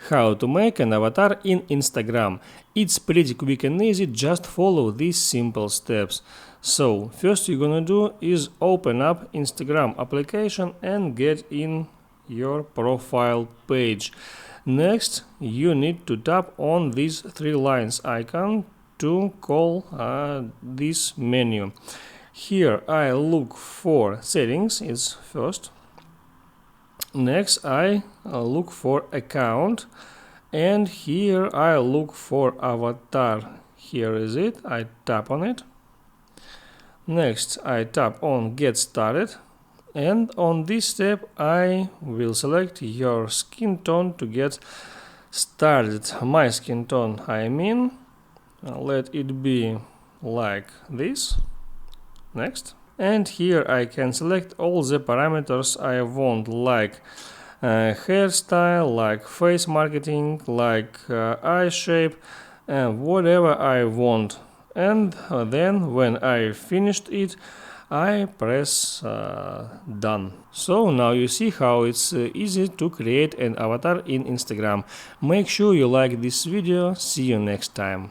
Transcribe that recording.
How to make an avatar in Instagram. It's pretty quick and easy, just follow these simple steps. So, first you're gonna do is open up Instagram application and get in your profile page. Next, you need to tap on these three lines icon to call this menu. Here I look for settings, is first. Next I look for account, and here I look for avatar. Here is it. I tap on it. Next I tap on get started, and on this step I will select your skin tone to get started. My skin tone, let it be like this. Next. And here I can select all the parameters I want, like hairstyle, like face marketing, like eye shape, and whatever I want. And then when I finished it, I press done. So now you see how it's easy to create an avatar in Instagram. Make sure you like this video. See you next time.